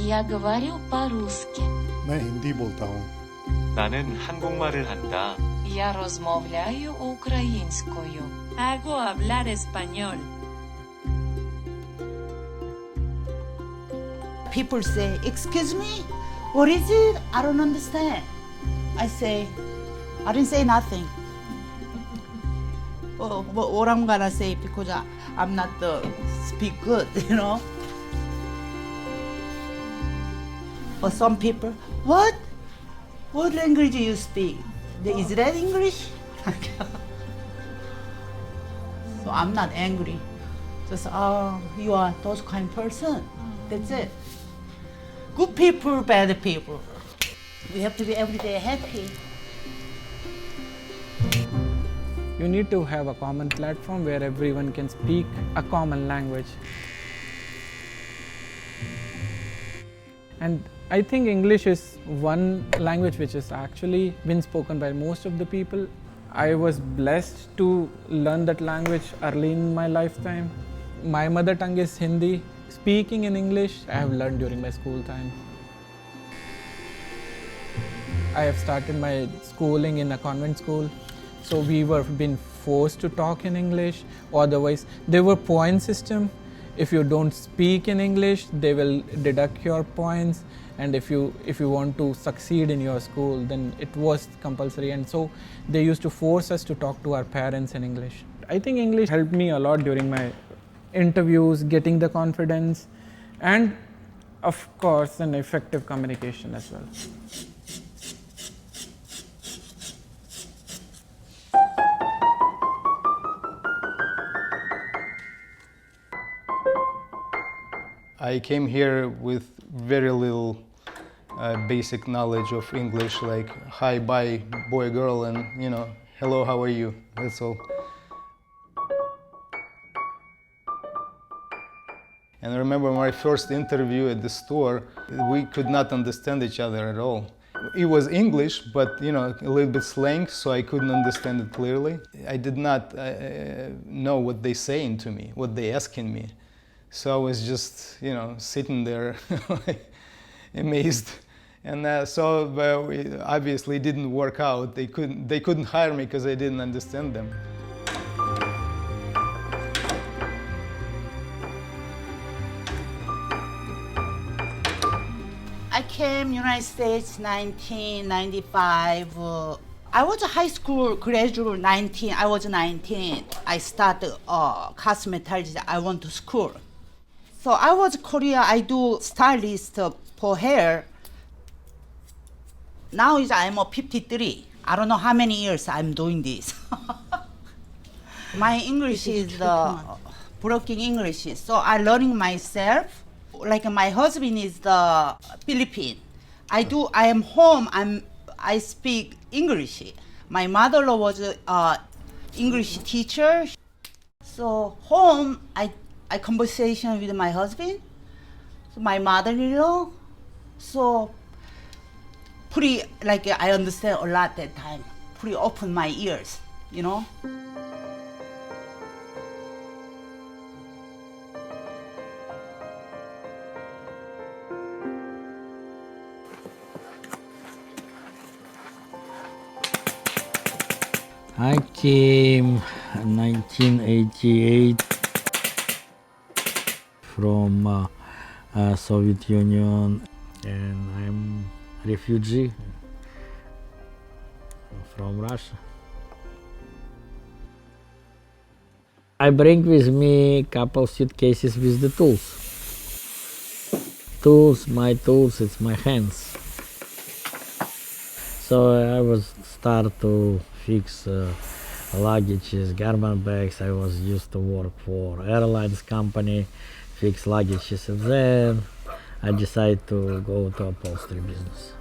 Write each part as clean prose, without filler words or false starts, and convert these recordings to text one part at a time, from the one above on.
Я говорю по-русски. मैं हिंदी बोलता हूँ. 나는 한국말을 한다. Я розмовляю українською. Hago hablar español. People say, excuse me, what is it? I don't understand. I say, I didn't say nothing. What I'm gonna say because I'm not speak good, you know. Or some people, what? What language do you speak? Is that English? So I'm not angry. Just, you are those kind of person. That's it. Good people, bad people. We have to be every day happy. You need to have a common platform where everyone can speak a common language. And I think English is one language which is actually been spoken by most of the people. I was blessed to learn that language early in my lifetime. My mother tongue is Hindi. Speaking in English, I have learned during my school time. I have started my schooling in a convent school. So we were being forced to talk in English. Otherwise, there were point system. If you don't speak in English, they will deduct your points. And if you want to succeed in your school, then it was compulsory. And so they used to force us to talk to our parents in English. I think English helped me a lot during my interviews, getting the confidence, and of course, an effective communication as well. I came here with very little basic knowledge of English, like hi, bye, boy, girl, and hello, how are you? That's all. And I remember my first interview at the store, we could not understand each other at all. It was English, but a little bit slang, so I couldn't understand it clearly. I did not know what they saying to me, what they asking me. So I was just, sitting there amazed. And so it obviously didn't work out. They couldn't hire me because I didn't understand them. I came United States 1995. I was a high school graduate 19. I was 19. I started cosmetology. I went to school. So I was Korea. I do stylist for hair. Now I'm 53. I don't know how many years I'm doing this. My English is broken English, so I'm learning myself. Like my husband is the Philippine. I am home. I speak English. My mother-in-law was a English teacher. So home, I conversation with my husband, so my mother-in-law. So pretty like I understand a lot that time. Pretty open my ears, I came in 1988 from Soviet Union, and I'm a refugee from Russia. I bring with me a couple suitcases with the tools. My tools, it's my hands. So I was start to fix luggages, garment bags. I was used to work for airlines company, fix luggages, and then I decided to go to upholstery business.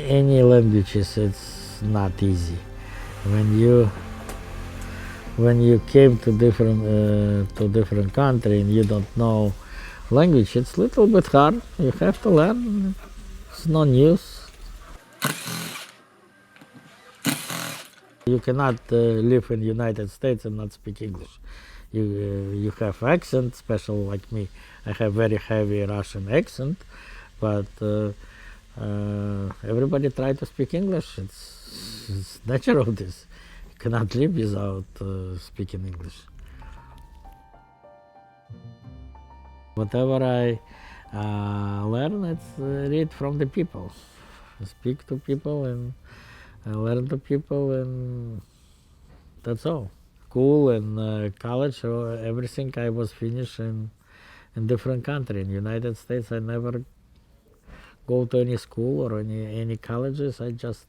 Any languages, it's not easy. When you came to different country and you don't know language, it's a little bit hard. You have to learn. It's no news. You cannot live in the United States and not speak English. You have accent, special like me. I have very heavy Russian accent, but everybody try to speak English. It's natural. This you cannot live without speaking English. Whatever I learn, it's read from the people, speak to people, and learn to people, and that's all. School and college, everything I was finished in different country. In United States, I never go to any school or any colleges. I just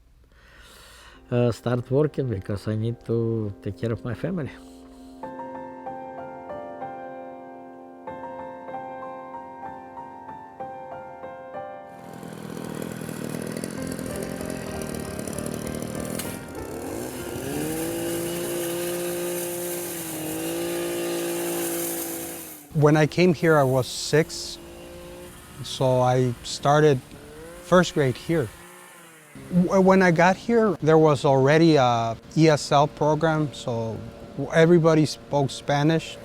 start working because I need to take care of my family. When I came here, I was 6, so I started first grade here. When I got here, there was already a ESL program, so everybody spoke Spanish.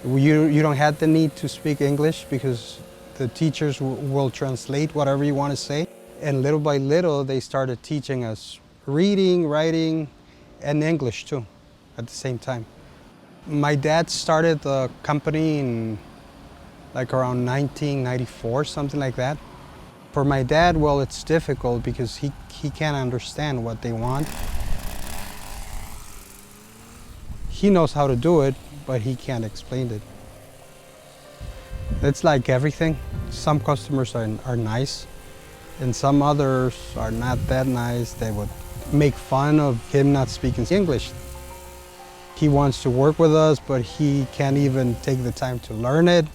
You don't have the need to speak English because the teachers will translate whatever you want to say. And little by little, they started teaching us reading, writing, and English too at the same time. My dad started the company in like around 1994, something like that. For my dad, well, it's difficult because he can't understand what they want. He knows how to do it, but he can't explain it. It's like everything. Some customers are nice, and some others are not that nice. They would make fun of him not speaking English. He wants to work with us, but he can't even take the time to learn it.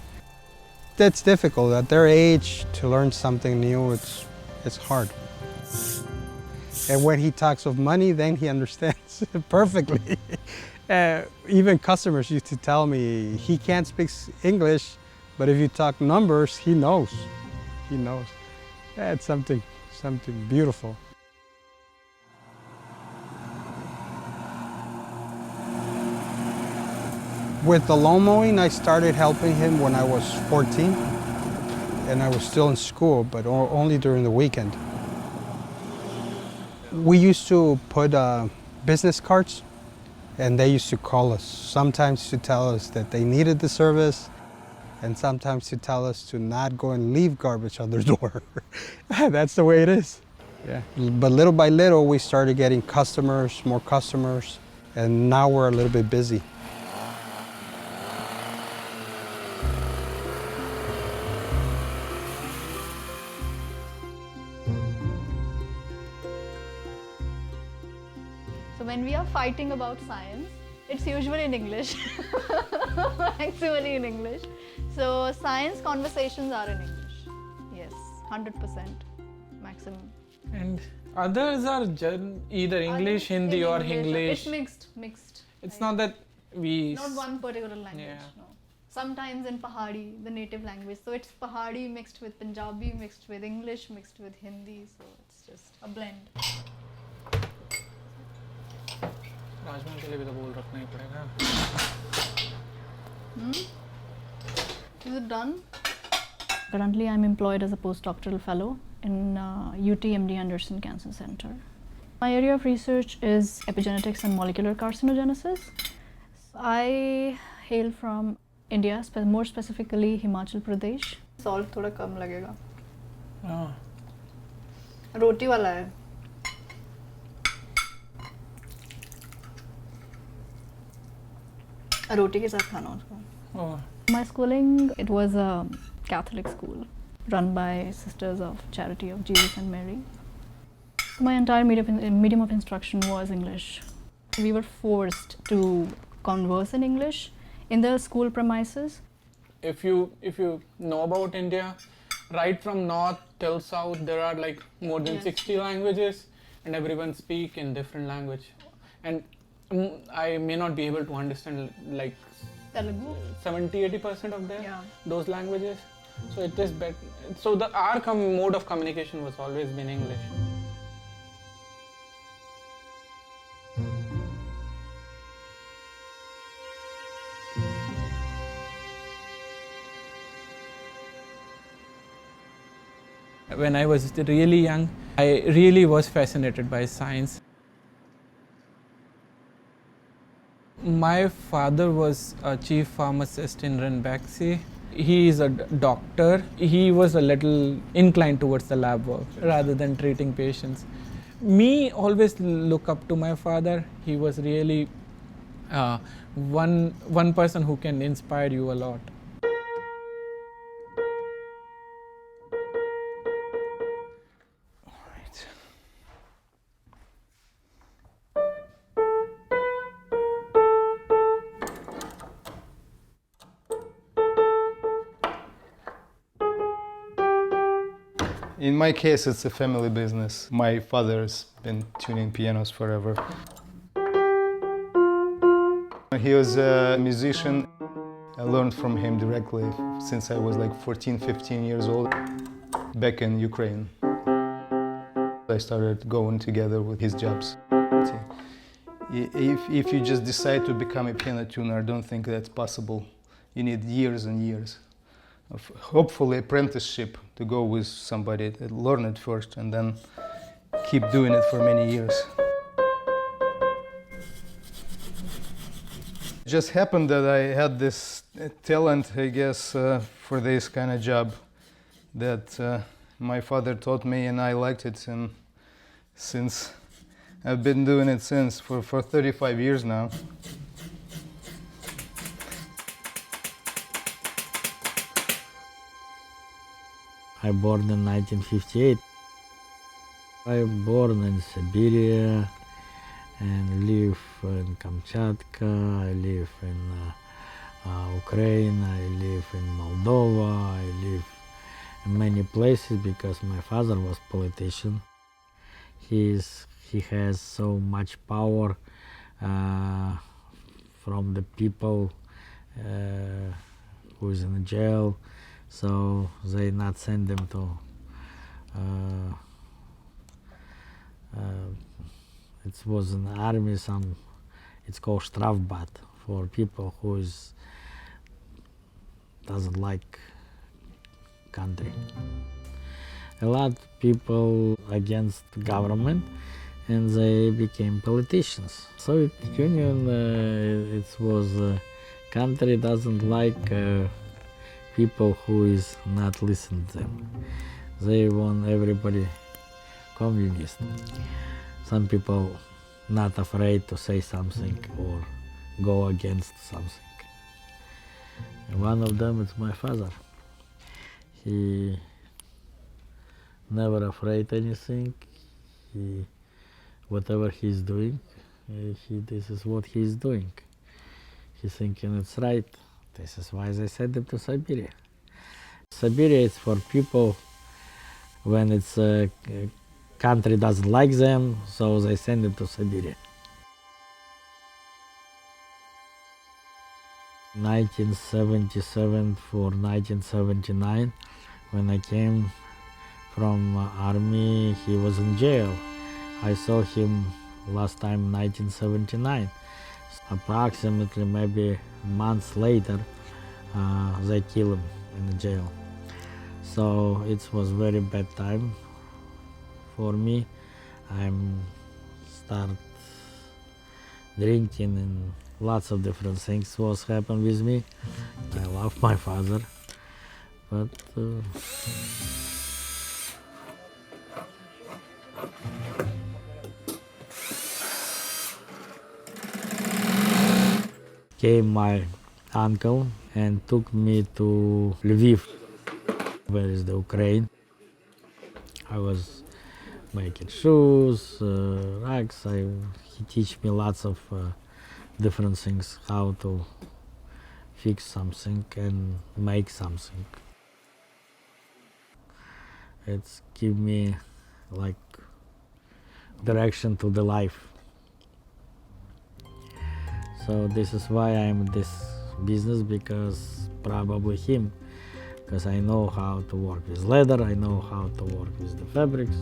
That's difficult. At their age, to learn something new, it's hard. And when he talks of money, then he understands perfectly. Even customers used to tell me he can't speak English, but if you talk numbers, he knows. He knows. It's something beautiful. With the lawn mowing, I started helping him when I was 14, and I was still in school, but only during the weekend. We used to put business cards, and they used to call us, sometimes to tell us that they needed the service, and sometimes to tell us to not go and leave garbage on their door. That's the way it is. Yeah. But little by little, we started getting customers, more customers, and now we're a little bit busy. So when we are fighting about science, it's usually in English, maximally in English. So science conversations are in English, yes, 100% maximum. And others are either English, Hindi or English. It's mixed. It's not that we... Not one particular language, Yeah. no. Sometimes in Pahadi, the native language. So it's Pahadi mixed with Punjabi, mixed with English, mixed with Hindi. So it's just a blend. Rajma के लिए भी तो बोल रखना ही पड़ेगा. Is it done? Currently, I'm employed as a postdoctoral fellow in UTMD Anderson Cancer Center. My area of research is epigenetics and molecular carcinogenesis. I hail from India, more specifically Himachal Pradesh. Salt थोड़ा कम लगेगा. रोटी वाला है. रोटी के साथ खाना उसको. My schooling, it was a Catholic school run by Sisters of Charity of Jesus and Mary. My entire medium of instruction was English. We were forced to converse in English in the school premises. If you know about India, right from north till south, there are like more than 60 languages, and everyone speak in different language. And I may not be able to understand like Telugu, 70-80% of those languages. So it is better. So our mode of communication was always been English. When I was really young, I really was fascinated by science. My father was a chief pharmacist in Ranbaxy. He is a doctor. He was a little inclined towards the lab work rather than treating patients. Me always look up to my father. He was really one person who can inspire you a lot. In my case, it's a family business. My father's been tuning pianos forever. He was a musician. I learned from him directly since I was like 14, 15 years old, back in Ukraine. I started going together with his jobs. If you just decide to become a piano tuner, I don't think that's possible. You need years and years of hopefully apprenticeship to go with somebody that learn it first and then keep doing it for many years. It just happened that I had this talent, I guess, for this kind of job that my father taught me, and I liked it, and since I've been doing it since for 35 years now. I born in 1958. I born in Siberia and live in Kamchatka. I live in Ukraine. I live in Moldova. I live in many places because my father was politician. He has so much power from the people who is in jail. So they not send them to it was in the army, it's called strafbat for people who doesn't like country. A lot of people against government, and they became politicians. Soviet Union, it was country doesn't like people who is not listen to them. They want everybody communist. Some people not afraid to say something or go against something. And one of them is my father. He never afraid anything. Whatever he's doing, this is what he's doing. He's thinking it's right. This is why they sent him to Siberia. Siberia is for people when it's a country doesn't like them, so they send them to Siberia. 1977 for 1979, when I came from army, he was in jail. I saw him last time 1979. Approximately maybe months later, they kill him in the jail. So it was very bad time for me. I'm start drinking and lots of different things was happen with me. I love my father, but came my uncle and took me to Lviv, where is the Ukraine. I was making shoes, rugs. He teach me lots of different things, how to fix something and make something. It's give me like direction to the life. So this is why I'm in this business, because probably him, because I know how to work with leather, I know how to work with the fabrics.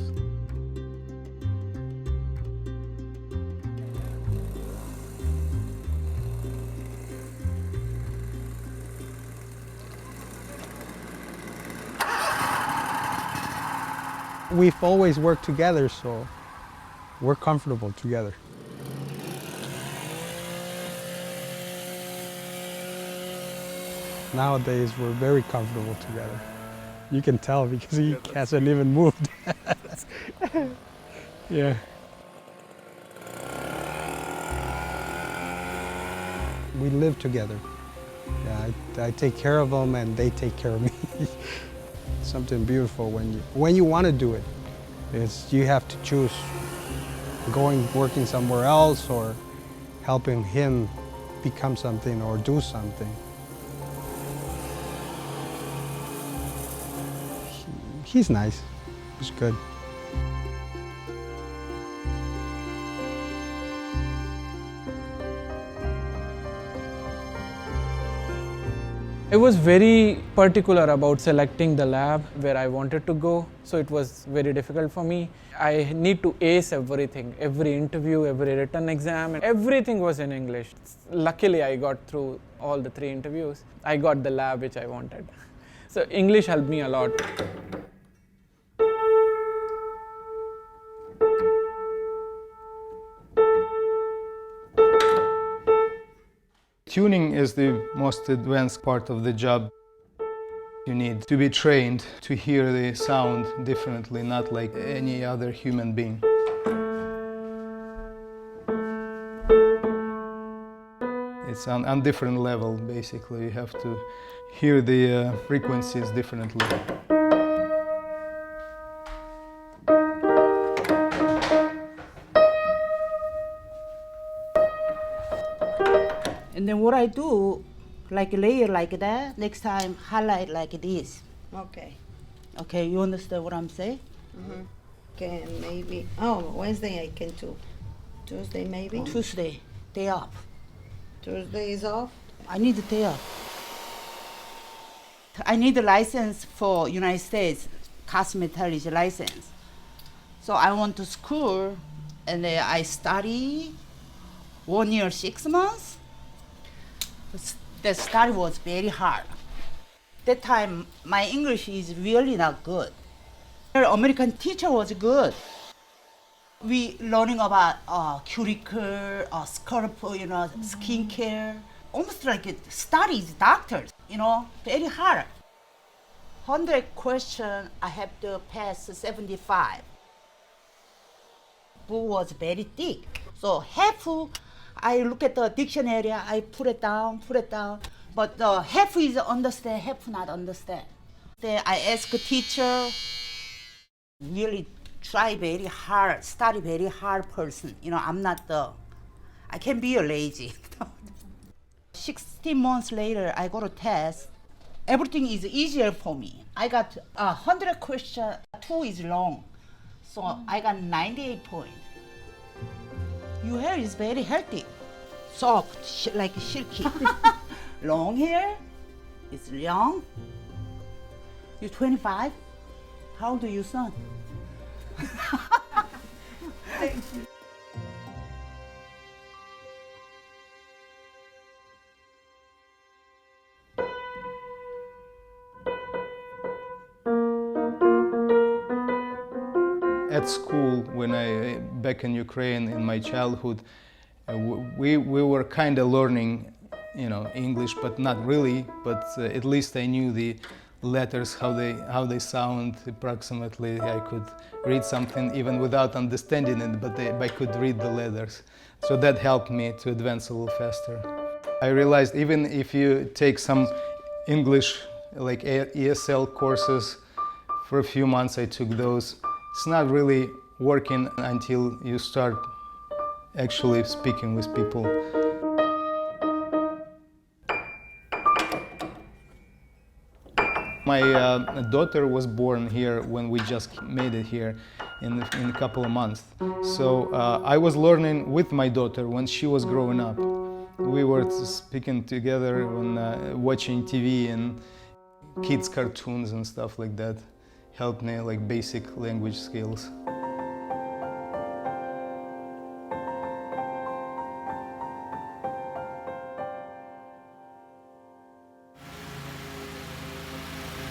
We've always worked together, so we're comfortable together. Nowadays, we're very comfortable together. You can tell because he hasn't even moved. Yeah. We live together. Yeah, I take care of them and they take care of me. Something beautiful when you want to do it. You have to choose working somewhere else or helping him become something or do something. He's nice. He's good. I was very particular about selecting the lab where I wanted to go, so it was very difficult for me. I need to ace everything, every interview, every written exam, and everything was in English. Luckily, I got through all the 3 interviews. I got the lab which I wanted. So English helped me a lot. Tuning is the most advanced part of the job. You need to be trained to hear the sound differently, not like any other human being. It's on different level, basically. You have to hear the frequencies differently. And then what I do, like layer like that, next time highlight like this. Okay. Okay, you understand what I'm saying? Okay, and maybe, Wednesday I can do. Tuesday maybe? Tuesday, day off. Tuesday is off? I need a day off. I need a license for United States, cosmetology license. So I went to school and then I study 1 year, 6 months. The study was very hard. That time, my English is really not good. The American teacher was good. We learning about cuticle, scalp, skincare, almost like studies, doctors, very hard. 100 question, I have to pass 75. Book was very thick. So half, I look at the dictionary, I put it down. But the half is understand, half not understand. Then I ask a teacher, really try very hard, study very hard person. I can be a lazy. 16 months later, I got a test. Everything is easier for me. I got 100 questions, 2 is long. So I got 98 points. Your hair is very healthy, soft, like silky. Long hair, it's young. You're 25. How old are you, son? Thank you. At school, back in Ukraine, in my childhood, we were kind of learning, English, but not really. But at least I knew the letters, how they sound approximately. I could read something even without understanding it, but I could read the letters. So that helped me to advance a little faster. I realized even if you take some English, like ESL courses, for a few months I took those. It's not really working until you start actually speaking with people. My daughter was born here when we just made it here in a couple of months. So I was learning with my daughter when she was growing up. We were speaking together when watching TV and kids' cartoons and stuff like that. Helped me like basic language skills.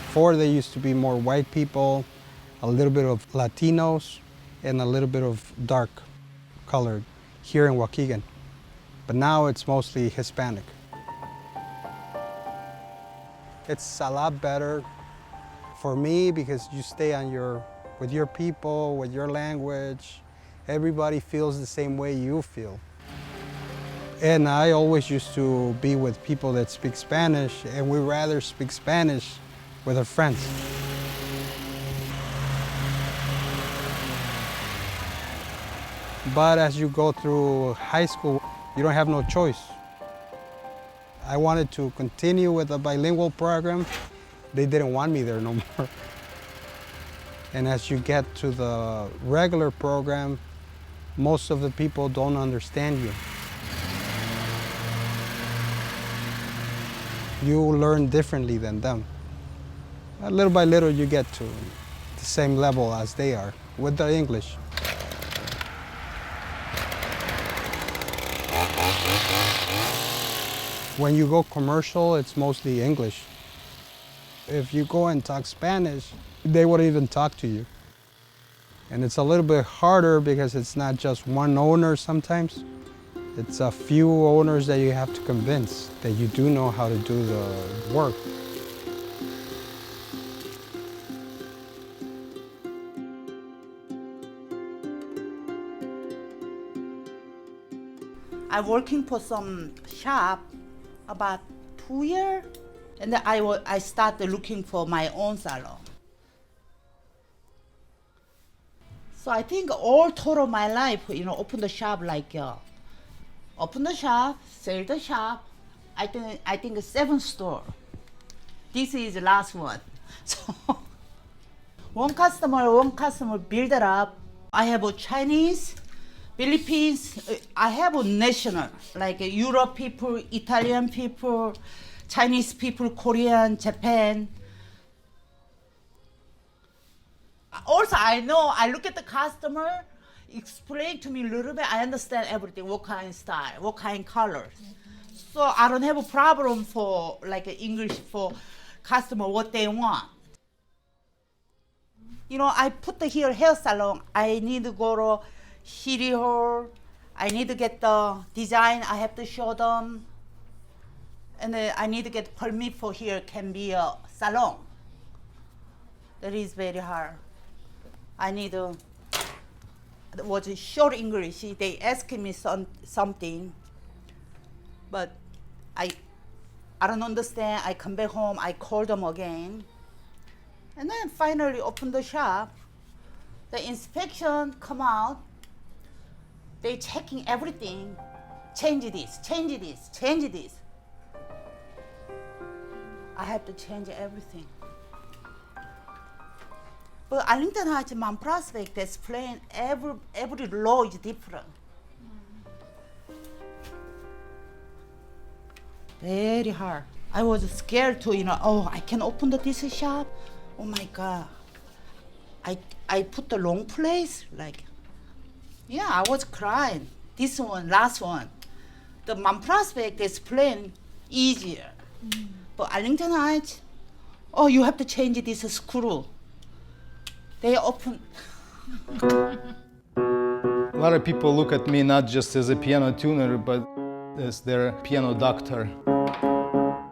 Before there used to be more white people. a little bit of Latinos, and a little bit of dark colored here in Waukegan. But now it's mostly Hispanic. It's a lot better for me because you stay on with your people, with your language. Everybody feels the same way you feel. And I always used to be with people that speak Spanish, and we rather speak Spanish with our friends. But as you go through high school, you don't have no choice. I wanted to continue with the bilingual program. They didn't want me there no more. And as you get to the regular program, most of the people don't understand you. You learn differently than them. Little by little, you get to the same level as they are with the English. When you go commercial, it's mostly English. If you go and talk Spanish, they won't even talk to you. And it's a little bit harder because it's not just one owner sometimes. It's a few owners that you have to convince that you do know how to do the work. I'm working for some shop about 2 years, and then I started looking for my own salon. So I think all total my life, open the shop open the shop, sell the shop. I think 7 store. This is the last one. So one customer build it up. I have a Chinese, Philippines, I have a national, like Europe people, Italian people, Chinese people, Korean, Japan. Also, I look at the customer, explain to me a little bit, I understand everything, what kind of style, what kind of colors. So I don't have a problem for English for customer, what they want. I put the hair salon, I need to go to City Hall, I need to get the design, I have to show them. And I need to get permit for here can be a salon. That is very hard. I need to, it was short English, they asked me something, but I don't understand, I come back home, I call them again. And then finally open the shop, the inspection come out, they checking everything, change this, change this, change this. I have to change everything. But Arlington Heights, Mount Prospect, that's plain, every law is different. Very hard. I was scared to, I can open this shop. Oh my God. I put the wrong place, I was crying. This one, last one. The Mount Prospect is plain, easier. But Arlington Heights, you have to change this screw. They open. A lot of people look at me not just as a piano tuner, but as their piano doctor.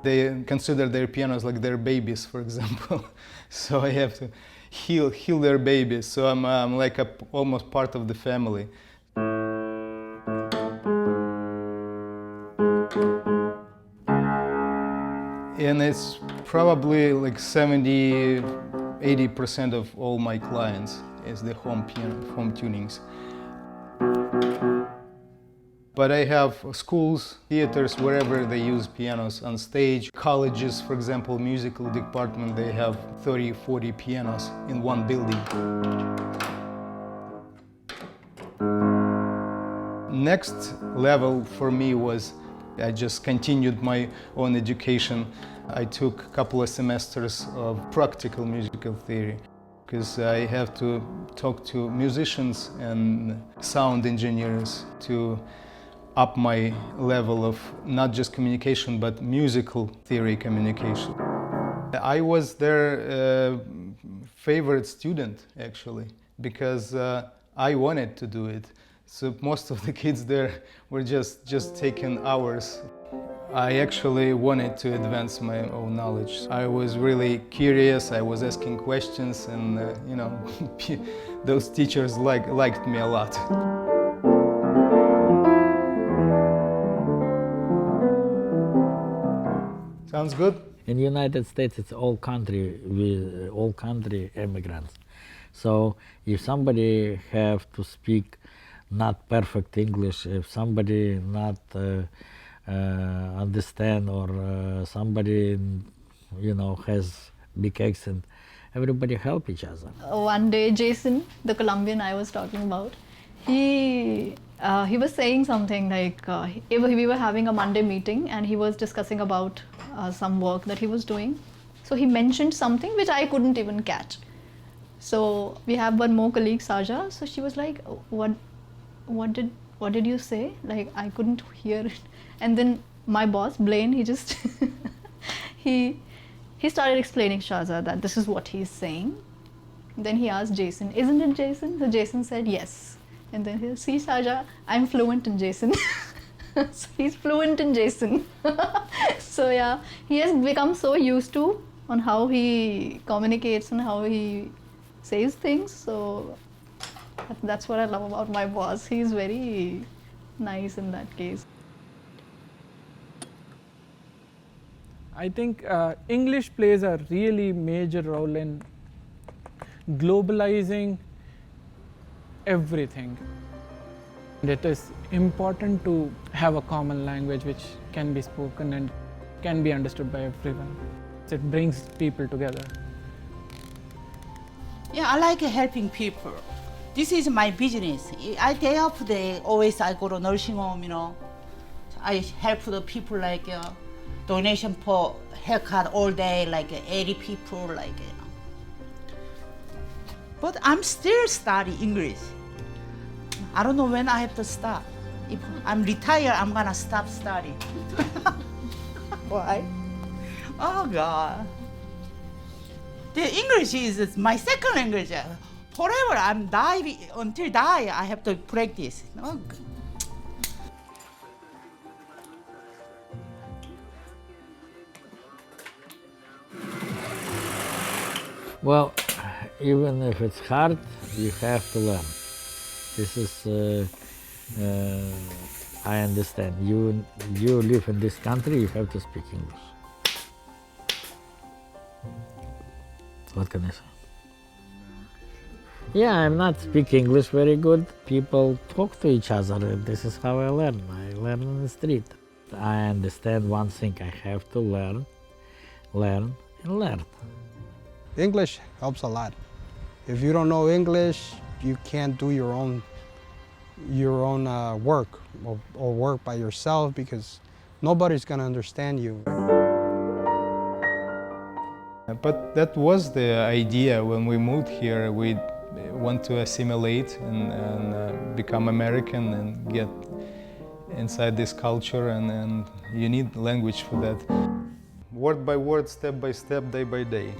They consider their pianos like their babies, for example. So I have to heal their babies. So I'm like almost part of the family. And it's probably like 80% of all my clients is the home tunings. But I have schools, theaters, wherever they use pianos on stage. Colleges, for example, musical department, they have 30, 40 pianos in one building. Next level for me was I just continued my own education. I took a couple of semesters of practical musical theory because I have to talk to musicians and sound engineers to up my level of not just communication but musical theory communication. I was their favorite student, actually, because I wanted to do it. So most of the kids there were just taking hours. I actually wanted to advance my own knowledge. I was really curious, I was asking questions, and you know, those teachers liked me a lot. Sounds good? In the United States, it's all country with all country immigrants. So if somebody have to speak not perfect English, if somebody not understand, or somebody, you know, has big accent, everybody help each other. One day, Jason, the Colombian I was talking about, he was saying something like we were having a Monday meeting and he was discussing about some work that he was doing. So he mentioned something which I couldn't even catch. So we have one more colleague, Saja. So she was like, "What did you say?" Like I couldn't hear it. And then my boss, Blaine, he just he started explaining Shaza that this is what he's saying. Then he asked Jason, "Isn't it Jason?" So Jason said yes. And then he, "See, Shaja, I'm fluent in Jason." So he's fluent in Jason. So yeah, he has become so used to on how he communicates and how he says things. So that's what I love about my boss. He's very nice in that case. I think English plays a really major role in globalizing everything. It is important to have a common language which can be spoken and can be understood by everyone. It brings people together. Yeah, I like helping people. This is my business. Day after day, always I go to nursing home, you know. I help the people like donation for haircut all day, like 80 people, like, you know. But I'm still studying English. I don't know when I have to stop. If I'm retired, I'm gonna stop studying. Why? Oh God. The English is my second language. Forever, I'm die until die. I have to practice. Oh. Well, even if it's hard, you have to learn. This is, I understand. You live in this country, you have to speak English. What can I say? Yeah, I'm not speaking English very good. People talk to each other. This is how I learn. I learn on the street. I understand one thing. I have to learn, and learn. English helps a lot. If you don't know English, you can't do your own work or work by yourself, because nobody's gonna understand you. But that was the idea when we moved here. We want to assimilate and become American and get inside this culture, and you need language for that. Word by word, step by step, day by day.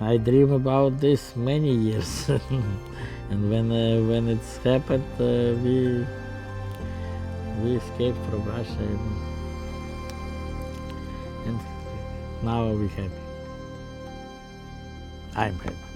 I dream about this many years, and when it's happened, we escaped from Russia, and now we're happy. I'm happy.